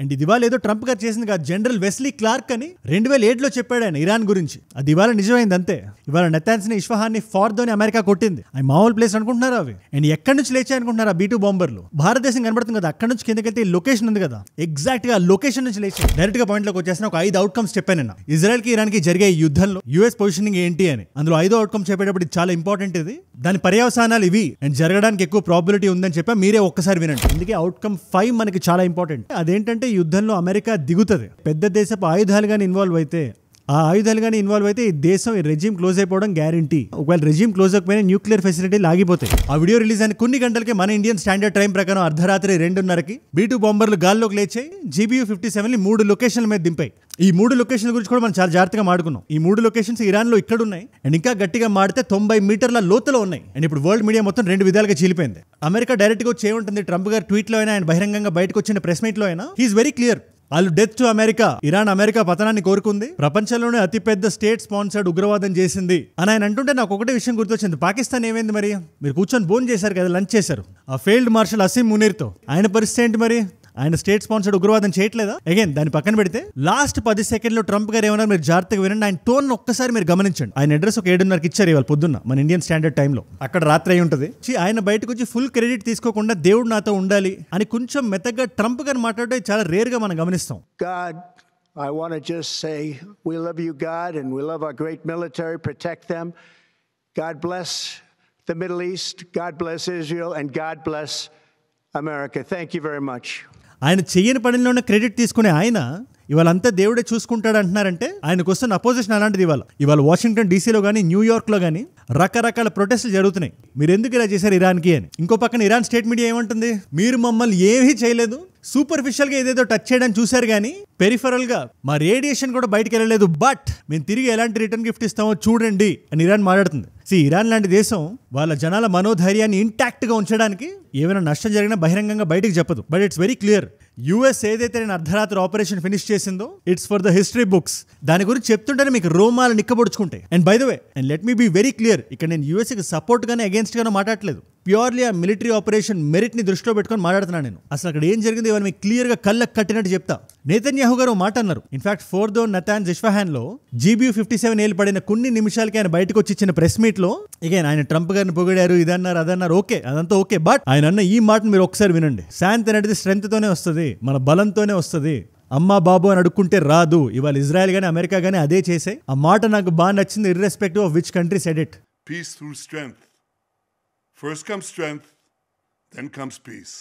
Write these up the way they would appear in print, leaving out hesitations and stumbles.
And ఇది ఇవాళ ఏదో ట్రంప్ గారు చేసింది కాదు, జనరల్ వెస్లీ క్లార్క్ అని 2007లో చెప్పాడు ఆయన ఇరాన్ గురించి. అది ఇవాళ నిజమైంది అంతే. ఇవాళ నెతాన్స్ ని ఇస్ఫహాన్ని ఫార్దో అని అమెరికా కొట్టింది. అవి మామూలు ప్లేస్ అనుకుంటున్నారు అవి. అండ్ ఎక్కడి నుంచి లేచాయి అనుకుంటున్నారు ఆ B2 బాంబర్లు? భారతదేశం కనబడుతుంది కదా, అక్కడ నుంచి కిందకెళ్తే లొకేషన్ ఉంది కదా, ఎగ్జాక్ట్ గా లొకేషన్ నుంచి లేచి డైరెక్ట్ గా పాయింట్ లోకి వచ్చేసిన ఒక 5 అవుట్కమ్స్ చెప్పాను నేను. ఇజ్రాయెల్ కి ఇరాన్ కి జరిగే యుద్ధంలో యుఎస్ పొజిషనింగ్ ఏంటి అని. అందులో 5వ అవుట్కమ్ చెప్పేటప్పుడు ఇది చాలా ఇంపార్టెంట్. ఇది దాని పర్యవసానాలు ఇవి అండ్ జరగడానికి ఎక్కువ ప్రాబిలిటీ ఉందని చెప్పా. మీరే ఒక్కసారి వినండి. అందుకే అవుట్కమ్ 5 మనకి చాలా ఇంపార్టెంట్. అదేంటంటే యుద్ధంలో అమెరికా దిగుతుంది. పెద్ద దేశపు ఆయుధాలు గానీ ఇన్వాల్వ్ అయితే, ఆ ఆయుధాలు కానీ ఇన్వాల్వ్ అయితే ఈ దేశం ఈ రెజ్యూమ్ క్లోజ్ అయిపోవడం గ్యారంటీ. ఒకవేళ రెజ్యూమ్ క్లోజ్ అయిపోయినా న్యూక్లియర్ ఫెసిలిటీలు ఆగిపోతాయి. ఆ వీడియో రిలీజ్ అయిన కొన్ని గంటలకి మన ఇండియన్ స్టాండర్డ్ టైం ప్రకారం అర్ధరాత్రి 2:30కి B2 బాంబర్లు గాల్లోకి లేచాయి. GBU-57ని 3 లొకేషన్ల మీద దింపాయి. ఈ 3 లొకేషన్ల గురించి కూడా మనం చాలా జాగ్రత్తగా మాడుకున్నాం. ఈ 3 లొకేషన్స్ ఇరాన్ లో ఇక్కడ ఉన్నాయి అండ్ ఇంకా గట్టిగా మాడితే 90 మీటర్ల లోతులో ఉన్నాయి. అండ్ ఇప్పుడు వరల్డ్ మీడియా మొత్తం 2 విధాలుగా చీలిపోయింది. అమెరికా డైరెక్ట్ గా వచ్చి ఏముంటుంది, ట్రంప్ గారు ట్వీట్ లో అయినా, ఆయన బహిరంగంగా బయటకు వచ్చిన ప్రెస్ మీట్ లో అయినా హీఈస్ వెరీ క్లియర్. వాళ్ళు death to America, Iran America పతనాన్ని కోరుకుంది, ప్రపంచంలోనే అతిపెద్ద స్టేట్ స్పాన్సర్డ్ ఉగ్రవాదం చేసింది అని ఆయన అంటుంటే నాకు ఒకటే విషయం గుర్తొచ్చింది. పాకిస్తాన్ ఏమైంది మరి? మీరు కూర్చొని భోజనం చేశారు కదా, లంచ్ చేశారు ఆ ఫెయిల్డ్ మార్షల్ అసీం మునీర్తో. ఆయన పరిస్థితి ఏంటి మరి? ఆయన స్టేట్ స్పాన్సర్డ్ ఉగ్రవాదం చేయట్లేదా? అగైన్ దాన్ని పక్కన పెడితే లాస్ట్ 10 సెకండ్లో ట్రంప్ గారు ఏమన్నారు మీరు జాగ్రత్తగా వినండి. ఆయన టోన్ ఒక్కసారి మీరు గమనించండి. ఆయన అడ్రస్ ఒక 7:30కి ఇచ్చారు ఇవాళ పొద్దున్న మన ఇండియన్ స్టాండర్డ్ టైంలో. అక్కడ రాత్రి అయి ఉంటుంది. ఆయన బయటకు వచ్చి ఫుల్ క్రెడిట్ తీసుకోకుండా దేవుడు నాతో ఉండాలి అని కొంచెం మెత్తగా ట్రంప్ గారు మాట్లాడడం చాలా రేర్ గా మనం గమనిస్తాం. I want to just say we love you, God, and we love our great military. Protect them. God bless the Middle East. God bless Israel, and God bless America. Thank you very much. ఆయన చెయ్యని పనిలోనే credit తీసుకునే ఆయన ఇవాళ అంతా దేవుడే చూసుకుంటాడు అంటున్నారంటే ఆయనకు వస్తున్న అపోజిషన్ అలాంటిది. ఇవాళ వాషింగ్టన్ డీసీలో కానీ న్యూయార్క్లో కానీ రకరకాల ప్రొటెస్టులు జరుగుతున్నాయి. మీరు ఎందుకు ఇలా చేశారు ఇరాన్కి అని. ఇంకో పక్కన ఇరాన్ స్టేట్ మీడియా ఏమంటుంది, మీరు మమ్మల్ని ఏమీ చేయలేదు, సూపర్ఫిషియల్ గా ఏదేదో టచ్ చేయడానికి చూశారు కానీ పెరిఫరల్ గా మా రేడియేషన్ కూడా బయటకు వెళ్ళలేదు, బట్ మేము తిరిగి ఎలాంటి రిటర్న్ గిఫ్ట్ ఇస్తామో చూడండి అని ఇరాన్ మాట్లాడుతుంది. ఇరాన్ లాంటి దేశం వాళ్ళ జనాల మనోధైర్యాన్ని ఇంటాక్ట్ గా ఉంచడానికి ఏమైనా నష్టం జరిగినా బహిరంగంగా బయటకు చెప్పదు. But it's very clear, US ఏదైతే నేను అర్ధరాత్రి ఆపరేషన్ ఫినిష్ చేసిందో it's for the history books. దాని గురించి చెప్తుంటేనే మీకు రోమాలు నిక్కబొడుచుకుంటాయి. And by the way, and let me be very clear, ఇక్కడ నేను యూఎస్కి సపోర్ట్ గానే అగేన్స్ట్ గానో మాట్లాడలేదు. ప్యూర్లీ ఆ మిలిటరీ ఆపరేషన్ మెరిట్ ని దృష్టిలో పెట్టుకొని మాట్లాడుతున్నాను నేను. అసలు అక్కడ ఏం జరిగింది ఇవాళ మీకు క్లియర్ గా కళ్ళకు కట్టినట్టు చెప్తా. నేతన్యాహు గారు మాట అన్నారు. ఇన్ఫాక్ట్ ఫోర్దో నెతాన్స్ ఇస్ఫహాన్ లో GBU-57 ఏర్పడిన కొన్ని నిమిషాలకి ఆయన బయటకు వచ్చి ఇచ్చిన ప్రెస్ మీట్ లో అగైన్ ఆయన ట్రంప్ గారిని పొగిడారు, ఇదన్నారు అదన్నారు. ఓకే, అదంతా ఓకే, బట్ ఆయన అన్న ఈ మాటను మీరు ఒకసారి వినండి. శాంతి అనేది స్ట్రెంత్ తోనే వస్తుంది, మన బలంతోనే వస్తుంది, అమ్మా బాబు అని అడుక్కుంటే రాదు. ఇవాళ ఇజ్రాయెల్ గానీ అమెరికా గానీ అదే చేసాయి. ఆ మాట నాకు బాగా నచ్చింది, irrespective of which country said it. Peace through strength. First comes strength, then comes peace.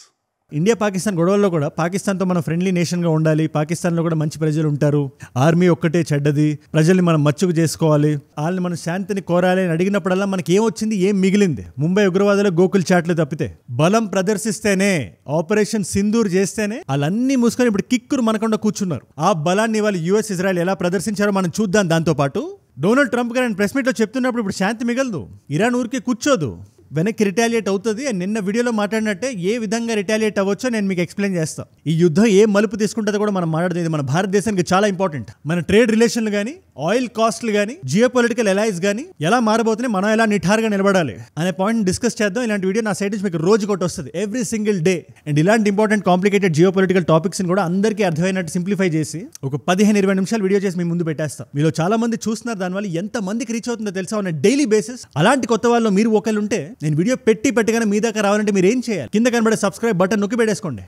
India Pakistan గొడవల్లో కూడా పాకిస్తాన్తో మనం ఫ్రెండ్లీ నేషన్గా ఉండాలి, పాకిస్తాన్లో కూడా మంచి ప్రజలు ఉంటారు, ఆర్మీ ఒక్కటే చెడ్డది, ప్రజల్ని మనం మచ్చుకు చేసుకోవాలి, వాళ్ళని మనం శాంతిని కోరాలి అని అడిగినప్పుడల్లా మనకి ఏమొచ్చింది, ఏం మిగిలింది? ముంబై ఉగ్రవాదులు గోకుల్ చాట్లు తప్పితే. బలం ప్రదర్శిస్తేనే, ఆపరేషన్ సింధూర్ చేస్తేనే వాళ్ళన్నీ మూసుకొని ఇప్పుడు కిక్కురు మనకుండా కూర్చున్నారు. ఆ బలాన్ని వాళ్ళు యుఎస్ ఇజ్రాయెల్ ఎలా ప్రదర్శించారో మనం చూద్దాం. దాంతో పాటు డొనాల్డ్ ట్రంప్ గారు ప్రెస్ మీట్లో చెప్తున్నప్పుడు ఇప్పుడు శాంతి మిగలదు, ఇరాన్ ఊరికే కూర్చోదు, వెనక్కి రిటాలియేట్ అవుతుంది. అండ్ నిన్న వీడియోలో మాట్లాడినట్టే ఏ విధంగా రిటాలియేట్ అవ్వచ్చో నేను మీకు ఎక్స్ప్లెయిన్ చేస్తాను. ఈ యుద్ధం ఏ మలుపు తీసుకుంటుందో కూడా మనం మాట్లాడుతుంది. మన భారతదేశానికి చాలా ఇంపార్టెంట్. మన ట్రేడ్ రిలేషన్లు కానీ, ఆయిల్ కాస్ట్లు కానీ, జియో పొలిటికల్ అలైన్స్ కానీ ఎలా మారబోతున్నాయి, మనం ఎలా నిఠారుగా నిలబడాలి అనే పాయింట్ డిస్కస్ చేద్దాం. ఇలాంటి వీడియో నా సైడ్ నుంచి మీకు రోజు కొట్టి వస్తుంది, ఎవ్రీ సింగిల్ డే. అండ్ ఇలాంటి important complicated geo political topics కూడా అందరికీ అర్థమైనట్టు సింప్లిఫై చేసి ఒక 15-20 నిమిషాలు వీడియో చేసి మీ ముందు పెట్టేస్తాం. మీలో చాలా మంది చూస్తున్నారు, దానివల్ల ఎంత మందికి రీచ్ అవుతుందో తెలుసా ఆన్ డైలీ బేసిస్. అలాంటి కొత్త వాళ్ళు మీరు ఒకళ్ళు ఉంటే నేను వీడియో పెట్టగానే మీ దాకా రావాలంటే మీరు ఏం చేయాలి, కింద కనబడే సబ్స్క్రైబ్ బటన్ నొక్కి పెట్టేసుకోండి.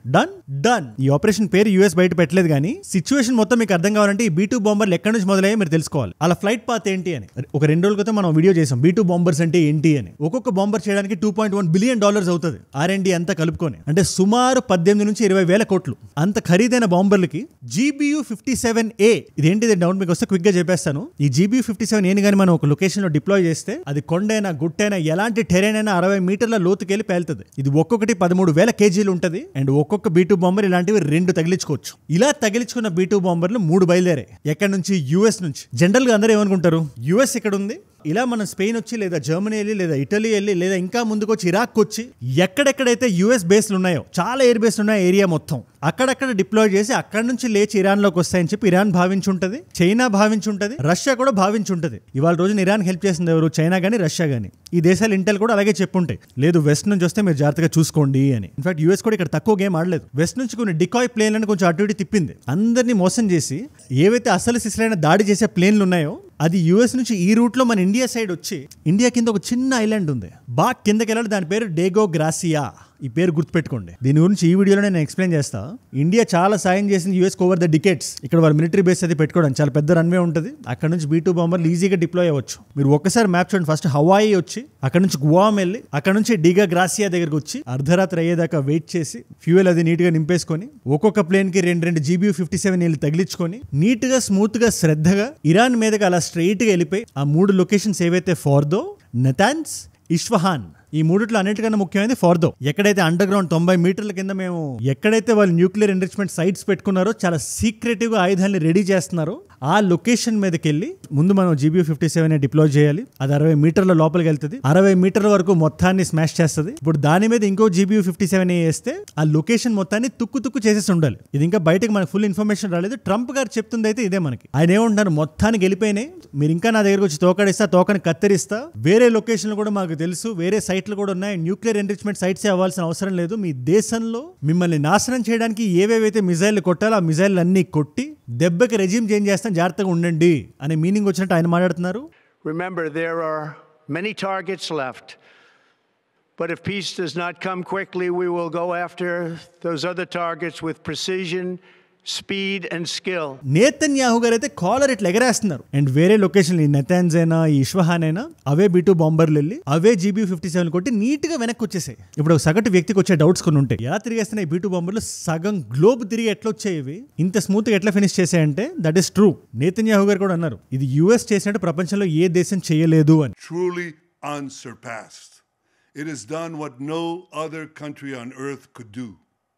డన్. ఈ ఆపరేషన్ పేరు యూఎస్ బయట పెట్టలేదు కానీ సిచ్యువేషన్ మొత్తం మీకు అర్థం కావాలంటే ఈ B2 బాంబర్లు ఎక్కడి నుంచి మొదలయ్యో మీరు తెలుసుకోవాలి. అలా ఫ్లైట్ పాత్ ఏంటి అని ఒక 2 రోజుల క్రితం మనం వీడియో చేసాం. B2 బాంబర్స్ అంటే ఏంటి అని. ఒక్కొక్క బాంబర్ చేయడానికి $2.1 బిలియన్ అవుతుంది R&D అంతా కలుపుకొని. అంటే సుమారు 18 నుంచి 20 వేల కోట్లు. అంత ఖరీదైన బాంబర్లకి GBU-57A ఇదేంటిది డౌట్ మీకు వస్తే క్విక్ గా చెప్పేస్తాను. ఈ GBU-57A కానీ మనం ఒక లొకేషన్ లో డిప్లాయ్ చేస్తే అది కొండైనా గుట్టైనా ఎలాంటి టెరైన్ అయినా 60 మీటర్ల లోతుకెళ్ళి పేలుతుంది. ఇది ఒక్కొక్కటి 13,000 కేజీలు ఉంటుంది. అండ్ ఒక్కొక్క B2 బాంబర్ ఇలాంటివి 2 తగిలించుకోవచ్చు. ఇలా తగిలించుకున్న B2 బాంబర్లు 3 బయలుదేరాయి. ఎక్కడి నుంచి? యుఎస్ నుంచి. జనరల్ గా అందరూ ఏమనుకుంటారు, యుఎస్ ఇక్కడ ఉంది, ఇలా మనం స్పెయిన్ వచ్చి లేదా జర్మనీ వెళ్ళి లేదా ఇటలీ వెళ్ళి లేదా ఇంకా ముందుకు వచ్చి ఇరాక్ వచ్చి ఎక్కడెక్కడైతే యుఎస్ బేస్లు ఉన్నాయో చాలా ఎయిర్ బేస్లు ఉన్నాయో ఏరియా మొత్తం అక్కడక్కడ డిప్లాయ్ చేసి అక్కడ నుంచి లేచి ఇరాన్లోకి వస్తాయని చెప్పి ఇరాన్ భావించుంటది, చైనా భావించుంటది, రష్యా కూడా భావించుంటది. ఇవాళ రోజున ఇరాన్ హెల్ప్ చేసింది ఎవరు? చైనా కానీ రష్యా కానీ. ఈ దేశాలు ఇంటెల్ కూడా అలాగే చెప్పుంటాయి, లేదు వెస్ట్ నుంచి వస్తే మీరు జాగ్రత్తగా చూసుకోండి అని. ఇన్ఫాక్ట్ యూఎస్ కూడా ఇక్కడ తక్కువ గేమ్ ఆడలేదు. వెస్ట్ నుంచి కొన్ని డికాయ్ ప్లేన్లను కొంచెం అటు ఇటు తిప్పింది, అందరినీ మోసం చేసి ఏవైతే అసలు సిసలైన దాడి చేసే ప్లేన్లు ఉన్నాయో అది యూఎస్ నుంచి ఈ రూట్ లో మన ఇండియా సైడ్ వచ్చి, ఇండియా కింద ఒక చిన్న ఐలాండ్ ఉంది బాగా కిందకి వెళ్ళాలి, దాని పేరు డేగో గ్రాసియా. ఈ పేరు గుర్తుపెట్టుకోండి. దీని గురించి ఈ వీడియోలో నేను ఎక్స్ప్లెయిన్ చేస్తా. ఇండియా చాలా సాయం చేసింది యూఎస్ ఓవర్ ద డికేట్స్. ఇక్కడ వాళ్ళ మిలిటరీ బేస్ అది పెట్టుకోవడం చాలా పెద్ద రన్వే ఉంటుంది, అక్కడ నుంచి B-2 బాంబర్లు ఈజీగా డిప్లాయ్ అవ్వచ్చు. మీరు ఒక్కసారి మ్యాప్ చూడండి. ఫస్ట్ హవాయి వచ్చి అక్కడ నుంచి గువామ్ వెళ్ళి అక్కడ నుంచి డిగా గ్రాసియా దగ్గరకు వచ్చి అర్ధరాత్రి అయ్యేదాకా వెయిట్ చేసి ఫ్యూయల్ అది నీట్ గా నింపేసుకొని ఒక్కొక్క ప్లేన్ కి రెండు GBU-57 నీళ్ళు తగిలించుకొని నీట్ గా స్మూత్ గా శ్రద్ధగా ఇరాన్ మీదకి అలా స్ట్రైట్ గా వెళ్ళిపోయి ఆ 3 లొకేషన్స్ ఏవైతే ఫోర్దో, నెతాన్స్, ఇస్ఫహాన్, ఈ మూడిట్లో అన్నిటికన్నా ముఖ్యమైనది ఫోర్దో. ఎక్కడైతే అండర్ గ్రౌండ్ 90 మీటర్ల కింద మేము ఎక్కడైతే వాళ్ళు న్యూక్లియర్ ఎన్రిచ్మెంట్ సైట్స్ పెట్టుకున్నారో చాలా సీక్రెటివ్ గా ఆయుధాన్ని రెడీ చేస్తున్నారో ఆ లొకేషన్ మీదకి వెళ్ళి ముందు మనం GBU-57 డిప్లాయ్ చేయాలి. అది 60 మీటర్ల లోపలికి వెళ్తుంది, 60 మీటర్ల వరకు మొత్తాన్ని స్మాష్ చేస్తుంది. ఇప్పుడు దాని మీద ఇంకో GBU-57 వేస్తే ఆ లొకేషన్ మొత్తాన్ని తుక్కు చేసేసి ఉండాలి. ఇది ఇంకా బయటకు మనకు ఫుల్ ఇన్ఫర్మేషన్ రాలేదు. ట్రంప్ గారు చెప్తుంది అయితే ఇదే మనకి. ఆయన ఏమంటున్నారు, మొత్తానికి వెళ్ళిపోయినాయి, మీరు ఇంకా నా దగ్గరకు వచ్చి తోకడిస్తా, తోకని కత్తిరిస్తా, వేరే లొకేషన్లు కూడా మాకు తెలుసు, వేరే సైట్లు కూడా ఉన్నాయి, న్యూక్లియర్ ఎన్రిచ్మెంట్ సైట్స్ అవ్వాల్సిన అవసరం లేదు, మీ దేశంలో మిమ్మల్ని నాశనం చేయడానికి ఏవేవైతే మిజైల్ కొట్టాలో ఆ మిజైల్ అన్ని కొట్టి దెబ్బకి రెజ్యూమ్ చేంజ్ చేస్తాం, జాగ్రత్తగా ఉండండి అనే మీనింగ్ వచ్చినట్టు ఆయన మాట్లాడుతున్నారు. Remember, there are many targets left. But if peace does not come quickly, we will go after those other targets with precision, speed and skill. Netanyahu గారు అయితే కాలర్ ఇట్లా ఎగరేస్తున్నారు. అండ్ వేరే లొకేషన్, ఈ నెతాన్స్ అయినా ఈ ఇస్ఫహాన్ అయినా అవే B-2 బాంబర్లు వెళ్ళి అవే GBU-57 కొట్టి నీట్ గా వెనక్కి వచ్చేసాయి. ఇప్పుడు ఒక సగటు వ్యక్తికి వచ్చే డౌట్స్ కొన్ని ఉంటాయి, ఎలా తిరిగేస్తున్నాయి B-2 బాంబర్లు, సగం గ్లోబ్ తిరిగి ఎట్లా వచ్చేవి, ఇంత స్మూత్ గా ఎట్లా ఫినిష్ చేసాయంటే దట్ ఈస్ ట్రూ. నేతన్యాహు గారు కూడా అన్నారు ఇది యుఎస్ చేసినట్టు ప్రపంచంలో ఏ దేశం చేయలేదు అని. Truly unsurpassed. It has done what no other country on earth could do.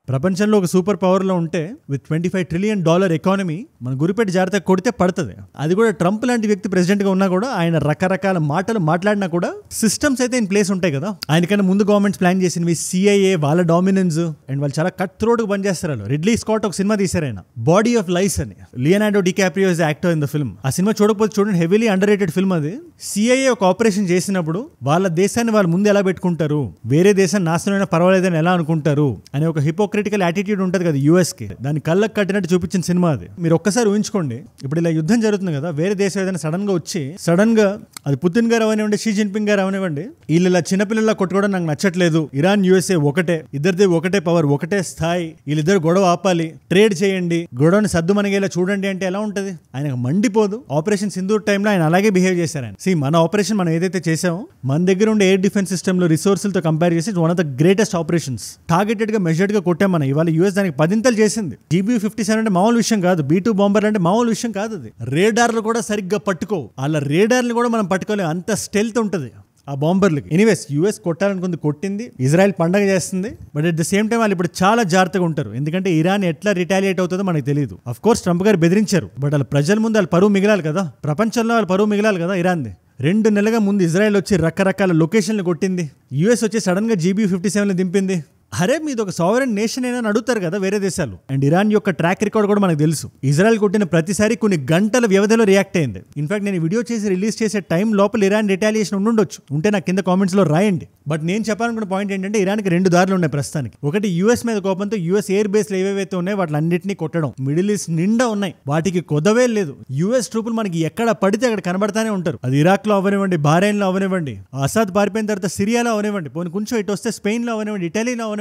ప్రపంచంలో ఒక సూపర్ పవర్ లో ఉంటే విత్ $25 ట్రిలియన్ ఎకానమీ మన గురిపెట్టి జాగ్రత్తగా కొడితే పడుతుంది. అది కూడా ట్రంప్ లాంటి వ్యక్తి ప్రెసిడెంట్ గా ఉన్నా కూడా ఆయన రకరకాల మాటలు మాట్లాడినా కూడా సిస్టమ్స్ అయితే ఇన్ ప్లేస్ ఉంటాయి కదా. ఆయనకన్నా ముందు గవర్నమెంట్స్ ప్లాన్ చేసినవి, CIA వాళ్ళ డామినెన్స్, అండ్ వాళ్ళు చాలా కట్ త్రోట్ గా పనిచేస్తారు. రిడ్లీ స్కాట్ ఒక సినిమా తీశారు ఆయన, బాడీ ఆఫ్ లైస్ అని. Leonardo DiCaprio is actor in the film. ఆ సినిమా చూడకపోతే చూడండి, హెవీలీ అండర్ రేటెడ్ ఫిల్మ్ అది. CIA ఒక ఆపరేషన్ చేసినప్పుడు వాళ్ళ దేశాన్ని వాళ్ళు ముందు ఎలా పెట్టుకుంటారు, వేరే దేశాన్ని నాశనమైనా పర్వాలేదని ఎలా అనుకుంటారు అనే ఒక హిపోక్రిటికల్ యాటిట్యూడ్ ఉంటుంది కదా యుఎస్ కి, దాన్ని కళ్ళకు కట్టినట్టు చూపించిన సినిమా అది. మీరు ఒక్కసారి ఊహించుకోండి, ఇప్పుడు ఇలా యుద్ధం జరుగుతుంది కదా, వేరే దేశం ఏదైనా సడన్ గా అది పుతిన్ గారు అవనివ్వండి, షీ జిన్పింగ్ గారు అవనివ్వండి, వీళ్ళు ఇలా చిన్నపిల్లల కొట్టుకోవడం నాకు నచ్చట్లేదు, ఇరాన్ USA ఒకటే, ఇద్దరిది ఒకటే పవర్, ఒకటే స్థాయి, వీళ్ళిద్దరు గొడవ ఆపాలి, ట్రేడ్ చేయండి, గొడవని సద్దు మనగేలా చూడండి అంటే ఎలా ఉంటది? ఆయనకు మండిపోదు. ఆపరేషన్ సింధూర్ టైంలో ఆయన అలాగే బిహేవ్ చేశారు ఆయన. మన ఆపరేషన్ మనం ఏదైతే చేసామో మన దగ్గర ఉండే ఎయిర్ డిఫెన్స్ సిస్టమ్ లో రిసోర్సులతో కంపేర్ చేసి one of the greatest operations. Targeted గా మెజర్డ్ గా కొట్టాం మనం. ఇవాళ యుఎస్ దానికి 10 చేసింది. GBU-57 అంటే మామూలు విషయం కాదు, B-2 బాంబర్ అంటే మామూలు విషయం కాదు. అది రేడార్లు కూడా సరిగ్గా పట్టుకోవు, అలా రేడార్లు కూడా మనం పట్టుకోలేము, అంత స్టెల్త్ ఉంటుంది ఆ బాంబర్లకి. ఎనీవేస్ యుఎస్ కొట్టాలనుకుంది, కొట్టింది. ఇజ్రాయెల్ పండగ చేస్తుంది, but at the same time వాళ్ళు ఇప్పుడు చాలా జాగ్రత్తగా ఉంటారు, ఎందుకంటే ఇరాన్ ఎట్లా రిటాలియేట్ అవుతుందో మనకు తెలియదు. అఫ్ కోర్స్ ట్రంప్ గారు బెదిరించారు, బట్ వాళ్ళ ప్రజల ముందు వాళ్ళ పరువు మిగలాలి కదా, ప్రపంచంలో వాళ్ళ పరువు మిగలాలి కదా ఇరాన్ది. 2 నెలలుగా ముందు ఇజ్రాయెల్ వచ్చి రకరకాల లొకేషన్లు కొట్టింది, యుఎస్ వచ్చి సడన్ గా GBU-57 దింపింది. అరే మీది ఒక సావరెన్ నేషన్ అయినా అడుగుతారు కదా వేరే దేశాలు. అండ్ ఇరాన్ యొక్క ట్రాక్ రికార్డ్ కూడా మనకు తెలుసు. ఇజ్రాయెల్ కొట్టిన ప్రతిసారి కొన్ని గంటల వ్యవధిలో రియాక్ట్ అయింది. ఇన్ఫాక్ట్ నేను వీడియో చేసి రిలీజ్ చేసే టైం లోపల ఇరాన్ రిటాలియేషన్ ఉండొచ్చు, ఉంటే నాకు కింద కామెంట్స్ లో రాయండి. బట్ నేను చెప్పాలనుకున్న పాయింట్ ఏంటంటే ఇరాన్కి 2 దారులు ఉన్నాయి ప్రస్తుతానికి. ఒకటి యుఎస్ మీద కోపంతో యుఎస్ ఎయిర్ బేస్లు ఏవేవైతే ఉన్నాయో వాటిలన్నింటినీ కొట్టడం. మిడిల్ ఈస్ట్ నిండా ఉన్నాయి, వాటికి కొదవే లేదు. యుఎస్ ట్రూపులు మనకి ఎక్కడ పడితే అక్కడ కనబడతానే ఉంటారు. అది ఇరాక్ లో అవనివ్వండి, బహ్రెయిన్ లో అవనివ్వండి, అసాద్ పారిపోయిన తర్వాత సిరియాలో అవనివ్వండి, పోనీ కొంచెం ఇటు వస్తే స్పెయిన్ లో అవనివ్వండి, ఇటలీలో అవనివ్వండి,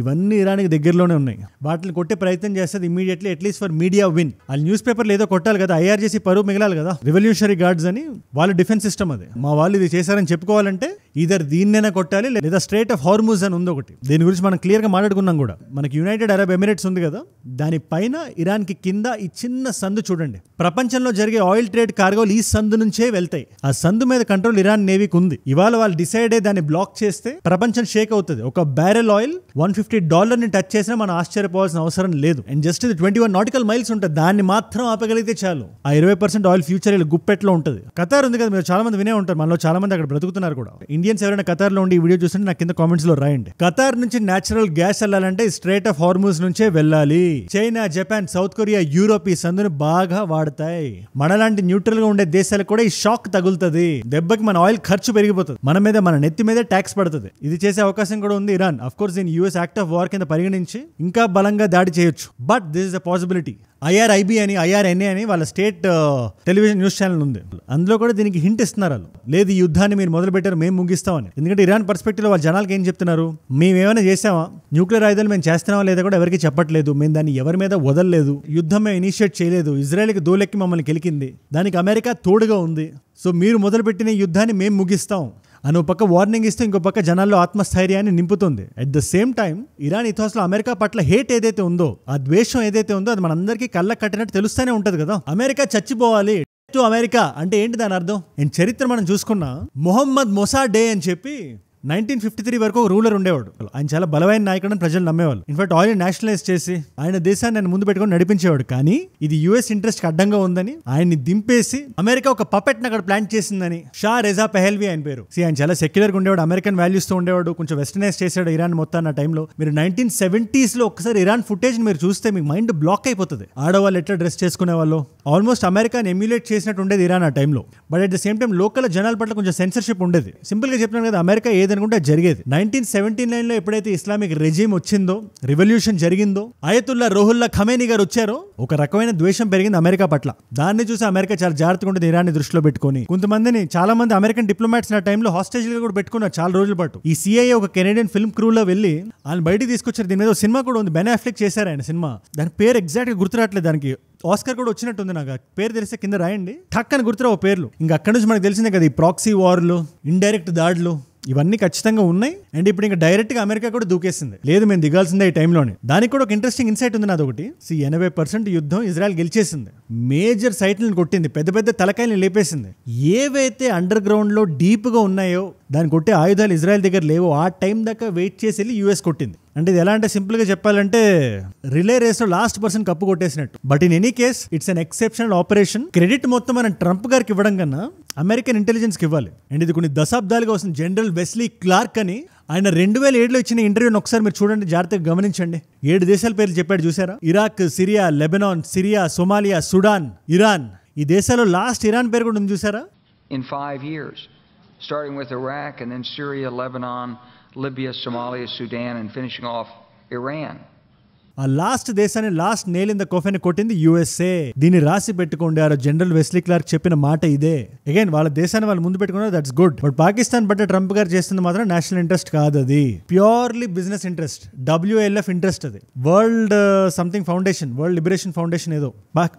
ఇవన్నీ ఇరాన్కి దగ్గరలోనే ఉన్నాయి. వాటిని కొట్టే ప్రయత్నం చేస్తుంది immediately, at least for media win. వాళ్ళు న్యూస్ పేపర్లు ఏదో కొట్టాలి కదా, IRGC పరువు మిగలాలి కదా, రివల్యూషనరీ గార్డ్స్ అని వాళ్ళ డిఫెన్స్ సిస్టమ్ అది. మా వాళ్ళు ఇది చేశారని చెప్పుకోవాలంటే ఇదర్ దీన్నైనా కొట్టాలి లేదా స్ట్రైట్ ఆఫ్ హార్మూజ్ అని ఉంది ఒకటి. దీని గురించి మనం క్లియర్ గా మాట్లాడుకున్నాం కూడా. మనకి యునైటెడ్ అరబ్ ఎమిరేట్స్ ఉంది కదా, దాని పైన ఇరాన్ కి కింద ఈ చిన్న సందు చూడండి. ప్రపంచంలో జరిగే ఆయిల్ ట్రేడ్ కార్గోలు ఈ సందు నుంచే వెళ్తాయి. ఆ సందు మీద కంట్రోల్ ఇరాన్ నేవీకి ఉంది. ఇవాళ వాళ్ళు డిసైడ్ అయ్యి దాన్ని బ్లాక్ చేస్తే ప్రపంచం షేక్ అవుతుంది. ఒక బ్యారెల్ ఆయిల్ $150 టచ్ చేసినా మనం ఆశ్చర్యపోవాల్సిన అవసరం లేదు. అండ్ జస్ట్ ఇది 21 నాటికల్ మైల్స్ ఉంటుంది. దాన్ని మాత్రం ఆపగలిగితే చాలు. ఆ 20% ఆయిల్ ఫ్యూచర్ గుప్పెట్లో ఉంటుంది. ఖతార్ ఉంది కదా, మీరు చాలా మంది వినే ఉంటారు, మనలో చాలా మంది అక్కడ బ్రతుకుతున్నారు కూడా. ఇండియన్స్ ఎవరైనా ఖతార్ లో ఉండి ఈ వీడియో చూస్తుంటే నాకు కింద కామెంట్స్ లో రాయండి. ఖతార్ నుంచి నేచురల్ గ్యాస్ వెళ్ళాలంటే స్ట్రైట్ ఆఫ్ హార్మూజ్ నుంచే వెళ్ళాలి. China, Japan, south Korea, Europe ఈ సందుని బాగా వాడతాయి. మనలాంటి న్యూట్రల్ గా ఉండే దేశాలకు కూడా ఈ షాక్ తగులుతుంది. దెబ్బకి మన ఆయిల్ ఖర్చు పెరిగిపోతుంది. మన మీద, మన నెత్తి మీద ట్యాక్స్ పడుతుంది. ఇది చేసే అవకాశం కూడా ఉంది ఇరాన్. అఫ్ కోర్స్ దీన్ని యూఎస్ యాక్ట్ ఆఫ్ వార్ కింద పరిగణించి ఇంకా బలంగా దాడి చేయొచ్చు. But this is a possibility. IRIB అని, IRNA అని వాళ్ళ స్టేట్ టెలివిజన్ న్యూస్ ఛానల్ ఉంది. అందులో కూడా దీనికి హింట్ ఇస్తున్నారు వాళ్ళు. లేదు, ఈ యుద్ధాన్ని మీరు మొదలు పెట్టారు, మేము ముగిస్తామని. ఎందుకంటే ఇరాన్ పర్స్పెక్టివ్ లో వాళ్ళ జనాలకి ఏం చెప్తున్నారు, మేము ఏమైనా చేసామా, న్యూక్లియర్ ఆయుధాలు మేము చేస్తున్నామా లేదా కూడా ఎవరికి చెప్పట్లేదు, మేము దాన్ని ఎవరి మీద వదలలేదు, యుద్ధం మేము ఇనిషియేట్ చేయలేదు, ఇజ్రాయెల్కి దోలెక్కి మమ్మల్ని గెలికింది, దానికి అమెరికా తోడుగా ఉంది, సో మీరు మొదలుపెట్టిన యుద్ధాన్ని మేము ముగిస్తాం అని ఒక పక్క వార్నింగ్ ఇస్తే ఇంకో పక్క జనాల్లో ఆత్మస్థైర్యాన్ని నింపుతుంది. At the same time Iran ఇథాస్ లో అమెరికా పట్ల హేట్ ఏదైతే ఉందో, ఆ ద్వేషం ఏదైతే ఉందో అది మనందరికీ కళ్ళకు కట్టినట్టు తెలుస్తూనే ఉంటది కదా. అమెరికా చచ్చిపోవాలి, అమెరికా అంటే ఏంటి దాని అర్థం? చరిత్ర మనం చూసుకున్నా, మొహమ్మద్ మొసాడే అని చెప్పి 1953 వరకు ఒక రూలర్ ఉండేవాడు. ఆయన చాలా బలమైన నాయకుడు ప్రజలు నమ్మేవాళ్ళు. ఇన్ఫాక్ట్ ఆయిల్ నేషనలైజ్ చేసి ఆయన దేశాన్ని ఆయన ముందు పెట్టుకొని నడిపించేవాడు. కానీ ఇది యుఎస్ ఇంట్రెస్ట్ కి అడ్డంగా ఉందని ఆయన్ని దింపేసి అమెరికా ఒక పపెట్ అక్కడ ప్లాన్ చేసిందని. షా రెజా పెహల్వి ఆయన పేరు. ఆయన చాలా సెక్యులర్ గా ఉండేవాడు, అమెరికన్ వాల్యూస్ తో ఉండేవాడు, కొంచెం వెస్టర్నైజ్ చేశాడు ఇరాన్ మొత్తాన్ని ఆ టైంలో. మీరు 1970s లో ఒకసారి ఇరాన్ ఫుటేజ్ మీరు చూస్తే మీకు మైండ్ బ్లాక్ అయిపోతుంది. ఆడవాళ్ళు ఎట్లా డ్రెస్ చేసుకునే వాళ్ళు, ఆల్మోస్ట్ అమెరికాని ఎమ్యులేట్ చేసినట్టు ఉండేది ఇరాన్ ఆ టైంలో. But at the same time local జనాల పట్ల కొంచెం సెన్సర్షిప్ ఉండేది. సింపుల్ గా చెప్తున్నాను కదా, అమెరికా ఏదనుకుంటే జరిగేది. 1979 లో ఎప్పుడైతే ఇస్లామిక్ రెజీమ్ వచ్చిందో, రివల్యూషన్ జరిగిందో, అయతుల్లా రోహుల్లా ఖమేనీ గారు వచ్చారో, ఒక రకమైన ద్వేషం పెరిగింది అమెరికా పట్ల. దాన్ని చూసి అమెరికా చాలా జాగ్రత్తగా ఉంటుంది ఇరాన్ని దృష్టిలో పెట్టుకొని. కొంతమందిని, చాలా మంది అమెరికన్ డిప్లొమాట్స్ ఆ టైంలో హాస్టేజ్ కూడా పెట్టుకున్నారు చాలా రోజుల పాటు. ఈ CIA ఒక కెనేడియన్ ఫిల్మ్ క్రూలో వెళ్ళి ఆయన బయటికి తీసుకొచ్చారు. దీని మీద ఒక సినిమా కూడా ఉంది, బెన్ అఫ్లెక్ చేశారు ఆయన సినిమా. దాని పేరు ఎగ్జాక్ట్ గా గుర్తురాట్లేదు, దానికి ఆస్కర్ కూడా వచ్చినట్టుంది. నాకు పేరు తెలిస్తే కింద రాయండి, టక్కని గుర్తురావు పేర్లు. ఇంకా అక్కడ నుంచి మనకు తెలిసిందే కదా, ఈ ప్రాక్సీ వార్లు, ఇండైరెక్ట్ దాడులు, ఇవన్నీ ఖచ్చితంగా ఉన్నాయి. అండ్ ఇప్పుడు ఇంకా డైరెక్ట్ గా అమెరికా కూడా దూకేసింది, లేదు మేము దిగాల్సిందే ఈ టైంలోనే. దానికి కూడా ఒక ఇంట్రెస్టింగ్ ఇన్సైట్ ఉంది నాది ఒకటి. 80% యుద్ధం ఇజ్రాయెల్ గెలిచేసింది, మేజర్ సైట్లను కొట్టింది, పెద్ద పెద్ద తలకాయలను లేపేసింది. ఏవైతే అండర్ గ్రౌండ్ లో డీప్ గా ఉన్నాయో దాన్ని కొట్టే ఆయుధాలు ఇజ్రాయెల్ దగ్గర లేవో ఆ టైం దాకా వెయిట్ చేసి వెళ్ళి యుఎస్ కొట్టింది. అంటే ఇది ఎలా అంటే, సింపుల్ గా చెప్పాలంటే రిలే రేస్ లో లాస్ట్ పర్సన్ కప్పు కొట్టేసినట్టు. But in any case it's an exceptional operation. Credit మొత్తం మనం ట్రంప్ గారికి ఇవ్వడం కన్నా అమెరికన్ ఇంటెలిజెన్స్ కి ఇవ్వాలి. అండ్ ఇది కొన్ని దశాబ్దాలుగా వస్తుంది. జనరల్ వెస్లీ క్లార్క్ అని ఆయన 2007లో ఇచ్చిన ఇంటర్వ్యూని ఒకసారి మీరు చూడండి, జాగ్రత్తగా గమనించండి. 7 దేశాల పేర్లు చెప్పాడు చూసారా, Iraq, Syria, Lebanon, Syria, Somalia, Sudan, Iran. ఈ దేశాల్లో లాస్ట్ ఇరాన్ పేరు కూడా ఉంది చూసారా. In 5 years, starting with Iraq and then Syria, Lebanon, Libya, Somalia, Sudan, and finishing off Iran. ఆ లాస్ట్ దేశాన్ని, లాస్ట్ నేల్ ఇన్ ద కోఫెన్ కొట్టింది USA. దీన్ని రాసి పెట్టుకోండి. ఆ జనరల్ వెస్లీ క్లార్క్ చెప్పిన మాట ఇదే. అగైన్ వాళ్ళ దేశాన్ని వాళ్ళు ముందు పెట్టుకున్నారు, దట్స్ గుడ్. బట్ పాకిస్తాన్ బట్ట ట్రంప్ గారు చేస్తుంది మాత్రం నేషనల్ ఇంట్రెస్ట్ కాదు, అది purely business interest, WLF interest. అది world something foundation, world liberation foundation ఏదో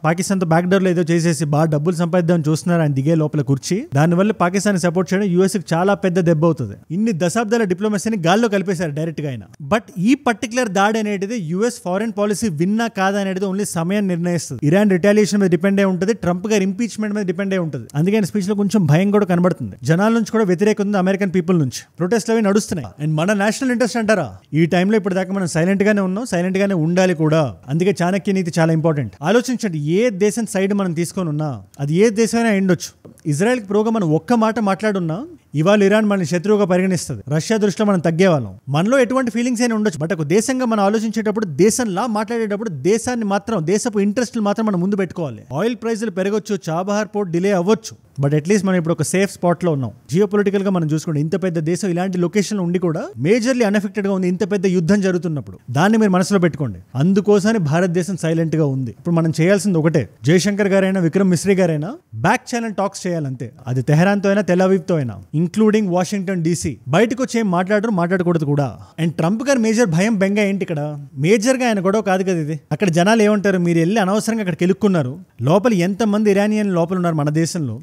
పాకిస్తాన్ తో బ్యాక్ డోర్ లో ఏదో చేసేసి బాగా డబ్బులు సంపాదిద్దామని చూస్తున్నారు ఆయన దిగే లోపల కూర్చి. దానివల్ల పాకిస్తాన్ సపోర్ట్ చేయడం US కి చాలా పెద్ద దెబ్బ అవుతుంది. ఇన్ని దశాబ్దాల డిప్లొమసీని గాల్లో కలిపేశారు డైరెక్ట్ గా ఆయన. బట్ ఈ పర్టికులర్ దాడి అనేది US ఫారెన్ పాలసీ విన్నా కాదా అనేది ఓన్లీ సమయం నిర్ణయిస్తుంది. ఇరాన్ రిటాలియేషన్ మీద డిపెండ్ అయి ఉంటుంది, ట్రంప్ గారి ఇంపీచ్మెంట్ మీద డిపెండ్ అయి ఉంటుంది. అందుకని స్పీచ్ లో కొంచెం భయం కూడా కనబడుతుంది. జనాల నుంచి కూడా వ్యతిరేకత ఉంది, అమెరికన్ పీపుల్ నుంచి ప్రొటెస్ట్లు అవి నడుస్తున్నాయి. అండ్ మన నేషనల్ ఇంట్రెస్ట్ అంటారా, ఈ టైంలో ఇప్పుడు దాకా మనం సైలెంట్ గానే ఉన్నాం, సైలెంట్ గానే ఉండాలి కూడా. అందుకే చాణక్య నీతి చాలా ఇంపార్టెంట్. ఆలోచించండి, ఏ దేశం సైడ్ మనం తీసుకొని ఉన్నా, అది ఏ దేశమైనా ఎండొచ్చు. ఇజ్రాయెల్ కి ప్రోగా మనం ఒక్క మాట మాట్లాడున్నా ఇవాళ ఇరాన్ మన శత్రువుగా పరిగణిస్తుంది. రష్యా దృష్టిలో మనం తగ్గేవాళ్ళం. మనలో ఎటువంటి ఫీలింగ్స్ అయినా ఉండొచ్చు, బట్ ఒక దేశంగా మనం ఆలోచించేటప్పుడు, దేశంలా మాట్లాడేటప్పుడు దేశాన్ని మాత్రం, దేశపు ఇంట్రెస్ట్లు మాత్రం మనం ముందు పెట్టుకోవాలి. ఆయిల్ ప్రైజులు పెరగొచ్చు, చాబహార్ పోర్ట్ డిలే అవ్వచ్చు, బట్ అట్లీస్ట్ మనం ఇప్పుడు ఒక సేఫ్ స్పాట్ లో ఉన్నాం. జియో పొలిటికల్ గా మనం చూసుకుంటే ఇంత పెద్ద దేశం ఇలాంటి లొకేషన్ ఉండి కూడా మేజర్లీ అన్ఎఫెక్టెడ్ గా ఉంది. ఇంత పెద్ద యుద్ధం జరుగుతున్నప్పుడు దాన్ని మీరు మనసులో పెట్టుకోండి. అందుకోసమే భారతదేశం సైలెంట్ గా ఉంది. ఇప్పుడు మనం చేయాల్సింది ఒకటే, జయశంకర్ గారైనా విక్రమ్ మిశ్రీ గారైనా బ్యాక్ ఛానల్ టాక్స్ చేయాలంతే. అది తెహరాన్ తో అయినా, తెల్ అవీవ్ తో అయినా, ఇంక్లూడింగ్ వాషింగ్టన్ DC. బయటకు వచ్చి ఏం మాట్లాడకూడదు కూడా. అండ్ ట్రంప్ గారు మేజర్ భయం, బెంగ ఏంటి ఇక్కడ? మేజర్ గా ఆయన గొడవ కాదు కదా ఇది. అక్కడ జనాలు ఏమంటారు, మీరు వెళ్ళి అనవసరంగా అక్కడికి ఎలుక్కున్నారు, లోపల ఎంతమంది ఇరానియన్ లోపల ఉన్నారు మన దేశంలో,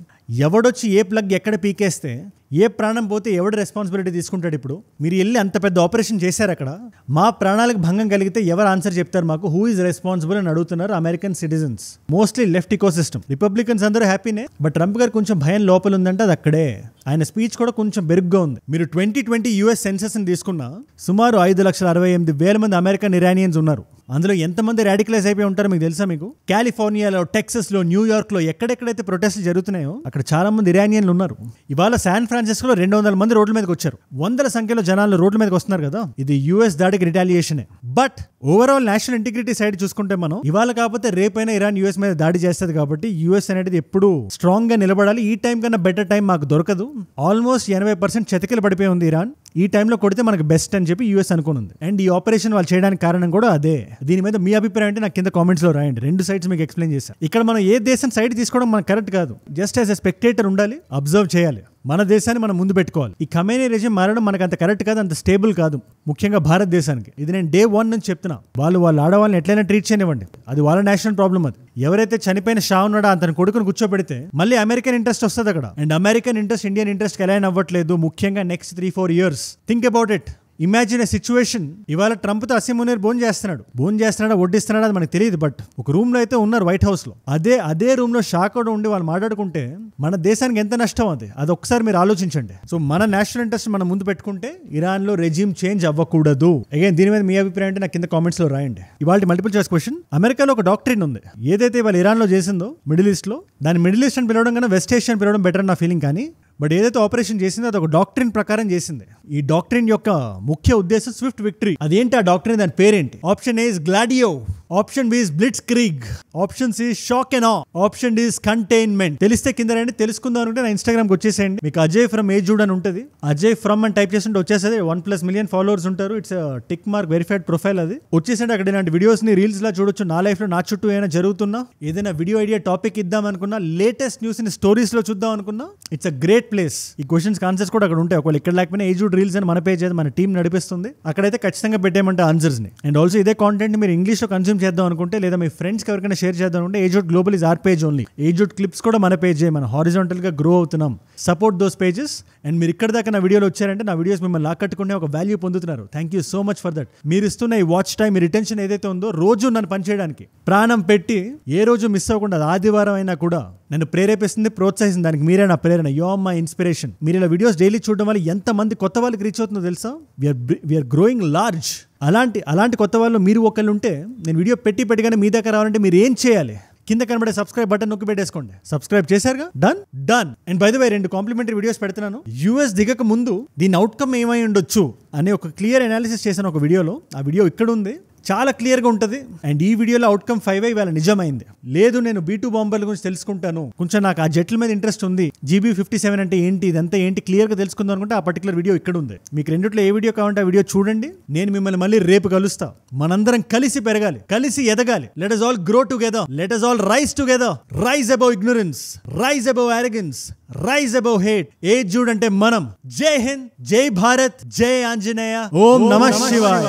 ఎవడొచ్చి ఏ ప్లగ్ ఎక్కడ పీకేస్తే ఏ ప్రాణం పోతే ఎవడు రెస్పాన్సిబిలిటీ తీసుకుంటాడు? ఇప్పుడు మీరు వెళ్ళి అంత పెద్ద ఆపరేషన్ చేశారు అక్కడ, మా ప్రాణాలకు భంగం కలిగితే ఎవరు ఆన్సర్ చెప్తారు మాకు? హూ ఈజ్ రెస్పాన్సిబుల్ అని అడుగుతున్నారు American citizens, mostly left ecosystem. Republicans అందరూ హ్యాపీనే, బట్ ట్రంప్ గారు కొంచెం భయం లోపల ఉందంటే అది అక్కడే. ఆయన స్పీచ్ కూడా కొంచెం బెరుగ్గా ఉంది. మీరు 2020 యుఎస్ సెన్సస్ ని తీసుకున్నా సుమారు 5,68,000 మంది అమెరికన్ ఇరానియన్స్ ఉన్నారు. అందులో ఎంతమంది రాడికలైజ్ అయిపోయి ఉంటారో మీకు తెలుసా? మీకు కాలిఫోర్నియాలో, టెక్సస్లో, న్యూయార్క్లో ఎక్కడెక్కడైతే ప్రొటెస్ట్లు జరుగుతున్నాయో అక్కడ చాలా మంది ఇరానియన్లు ఉన్నారు. ఇవాళ శాన్ ఫ్రాన్సిస్కోలో 200 మంది రోడ్ల మీదకి వచ్చారు. వందల సంఖ్యలో జనాలు రోడ్ల మీదకి వస్తున్నారు కదా. ఇది యుఎస్ దాడికి రిటాలియేషనే. But overall national integrity side చూసుకుంటే మనం ఇవాళ కాకపోతే రేపైనా ఇరాన్ యుఎస్ మీద దాడి చేస్తుంది. కాబట్టి యుఎస్ అనేది ఎప్పుడు స్ట్రాంగ్ గా నిలబడాలి. ఈ టైం కన్నా బెటర్ టైం మాకు దొరకదు. ఆల్మోస్ట్ 80% చతికిలు పడిపోయి ఉంది ఇరాన్. ఈ టైంలో కొడితే మనకు బెస్ట్ అని చెప్పి యూఎస్ అనుకున్నది. అండ్ ఈ ఆపరేషన్ వాళ్ళు చేయడానికి కారణం కూడా అదే. దీని మీద మీ అభిప్రాయం అంటే నాకు కింద కామెంట్స్ లో రాయండి. రెండు సైడ్స్ మీకు ఎక్స్ప్లెయిన్ చేశాను. ఇక్కడ మనం ఏ దేశం సైడ్ తీసుకోవడం మనకు కరెక్ట్ కాదు. జస్ట్ యాజ్ ఎ స్పెక్టేటర్ ఉండాలి, అబ్జర్వ్ చేయాలి, మన దేశాన్ని మనం ముందు పెట్టుకోవాలి. ఈ ఖమేనీ రెజిమ్ మారడం మనకు అంత కరెక్ట్ కాదు, అంత స్టేబుల్ కాదు, ముఖ్యంగా భారతదేశానికి. ఇది నేను డే 1 నుంచి చెప్తున్నా. వాళ్ళు ఆడవాళ్ళని ఎట్లయినా ట్రీట్ చేయనివ్వండి, అది వాళ్ళ నేషనల్ ప్రాబ్లం. అది ఎవరైతే చనిపోయిన షా ఉన్నాడో అతని కొడుకును కూర్చోబెడితే మళ్ళీ అమెరికన్ ఇంట్రెస్ట్ వస్తుంది అక్కడ. And American interest Indian interest align అవ్వట్లేదు, ముఖ్యంగా next 3-4 years. Think about it. Imagine a situation. ఇవాళ ట్రంప్తో అసీం మునీర్ భోజనం చేస్తున్నాడా వడ్డిస్తున్నాడా అది మనకు తెలియదు. బట్ ఒక రూమ్ లో అయితే ఉన్నారు వైట్ హౌస్ లో. అదే రూమ్ లో షా కూడా ఉండి వాళ్ళు మాట్లాడుకుంటే మన దేశానికి ఎంత నష్టం అది ఒకసారి మీరు ఆలోచించండి. సో మన నేషనల్ ఇంట్రెస్ట్ మనం ముందు పెట్టుకుంటే ఇరాన్ లో రెజిమ్ చేంజ్ అవ్వకూడదు. అగైన్ దీని మీద మీ అభిప్రాయం అంటే నాకు కింద కామెంట్స్ లో రాయండి. ఇవాళ మల్టిపుల్ చాయిస్ క్వశ్చన్. అమెరికాలో ఒక డాక్ట్రిన్ ఉంది, ఏదైతే ఇవాళ ఇరాన్ లో చేసిందో మిడిల్ ఈస్ట్ లో, దాన్ని మిడిల్ ఈస్ట్ అని పిలవడం కన్నా వెస్ట్ ఏషియా అని పిలవడం బెటర్ నా ఫీలింగ్. కానీ బట్ ఏదైతే ఆపరేషన్ చేసిందో అది ఒక డాక్ట్రిన్ ప్రకారం చేసింది. ఈ డాక్ట్రిన్ యొక్క ముఖ్య ఉద్దేశం స్విఫ్ట్ విక్టరీ. అదేంటి ఆ డాక్ట్రిన్? దాని పేరేంటి? Option A is Gladio, option B is blitzkrieg, option C shock and awe, option D is containment. తెలిస్తే కింద రండి. తెలుసుకుందాం అనుకుంటే నా ఇన్స్టాగ్రామ్ కి వచ్చేసేయండి. మీకు అజయ్ ఫ్రమ్ ఏజూడ్ అని ఉంటుంది. అజయ్ ఫ్రమ్ అని టైప్ చేస్తుంటే వచ్చేసేది. 1+ million ఫాలోవర్స్ ఉంటారు. It's tick mark verified profile. అది వచ్చేసండి. అక్కడ ఇలాంటి వీడియోస్ ని రీల్స్ లా చూడొచ్చు. నా లైఫ్ లో నా చుట్టూ ఏమైనా జరుగుతున్నా, ఏదైనా వీడియో ఐడియా టాపిక్ ఇద్దాం అనుకున్నా, లేటెస్ట్ న్యూస్ ని స్టోరీస్ లో చూద్దాం అనుకున్నా, ఇట్స్ అ గ్రేట్ ప్లేస్. ఈ క్వశ్చన్స్ ఆన్సర్స్ కూడా అక్కడ ఉంటాయి. ఒకవేళ ఇక్కడ లేకపోయినా ఏజూడ్ రీల్స్ అని మన పేజ్ అయితే మన టీం నడిపిస్తుంది. అక్కడైతే ఖచ్చితంగా పెట్టేయమంటే ఆన్సర్స్ ని. అండ్ ఆల్సో ఇదే కాంటెంట్ మీరు ఇంగ్లీష్ లో కన్స్యూమ్ చేద్దాం అనుకుంటే, లేదా మీ ఫ్రెండ్స్కి ఎవరికైనా షేర్ చేద్దాం అనుకుంటే, ఏజూడ్ global is our page only. ఏజూడ్ క్లిప్స్ కూడా మన పేజే. మనం హారిజాంటల్ గా గ్రో అవుతున్నాం. Support those pages. అండ్ మీరు ఇక్కడ దాకా నా వీడియోలో వచ్చారంటే నా వీడియోస్ మిమ్మల్ని లాక్కట్టుకునే ఒక వాల్యూ పొందుతున్నారు. Thank you so much for that. మీరు ఇస్తున్న ఈ వాచ్ టైం, మీ రిటెన్షన్ ఏదైతే ఉందో, రోజు నన్ను పనిచేయడానికి ప్రాణం పెట్టి ఏ రోజు మిస్ అవ్వకుండా, ఆదివారం అయినా కూడా నన్ను ప్రేరేపిస్తుంది, ప్రోత్సహిస్తుంది. దానికి మీరే నా ప్రేరణ. You are my inspiration. మీరు ఇలా వీడియోస్ డైలీ చూడడం వల్ల ఎంత మంది కొత్త వాళ్ళకి రీచ్ అవుతుందో తెలుసా? We are growing large. అలాంటి కొత్త వాళ్ళు మీరు ఒకళ్ళు ఉంటే, నేను వీడియో పెట్టిగానే మీ దగ్గర రావాలంటే మీరు ఏం చేయాలి? కింద కనబడే సబ్స్క్రైబ్ బటన్ నొక్కి పెట్టేసుకోండి. సబ్స్క్రైబ్ చేశారుగా? Done. And by the way 2 complimentary videos పెడుతున్నాను. యూఎస్ దిగక ముందు దీని అవుట్కమ్ ఏమై ఉండొచ్చు అనే ఒక క్లియర్ అనాలిసిస్ చేశాను ఒక వీడియోలో. ఆ వీడియో ఇక్కడ ఉంది, చాలా క్లియర్గా ఉంటుంది. అండ్ ఈ వీడియోలో అవుట్కమ్ 5 ఇవాళ నిజమైంది. లేదు నేను B2 బాంబర్ల గురించి తెలుసుకుంటాను, కొంచెం నాకు ఆ జెట్ల మీద ఇంట్రెస్ట్ ఉంది, GB57 అంటే ఏంటి, ఇదంతా ఏంటి క్లియర్గా తెలుసుకుందాం అనుకుంటే ఆ పర్టికులర్ వీడియో ఇక్కడ ఉంది. మీకు రెండిట్లో ఏ వీడియో కావాలంటే ఆ వీడియో చూడండి. నేను మిమ్మల్ని మళ్ళీ రేపు కలుస్తా. మనందరం కలిసి పెరగాలి, కలిసి ఎదగాలి. Let us all grow together. Let us all rise together. Rise above ignorance. Rise above arrogance. Rise above hate. ఏజూడ్ అంటే మనం. జై హింద్, జై భారత్, జై ఆంజనేయ. ఓం నమః శివాయ.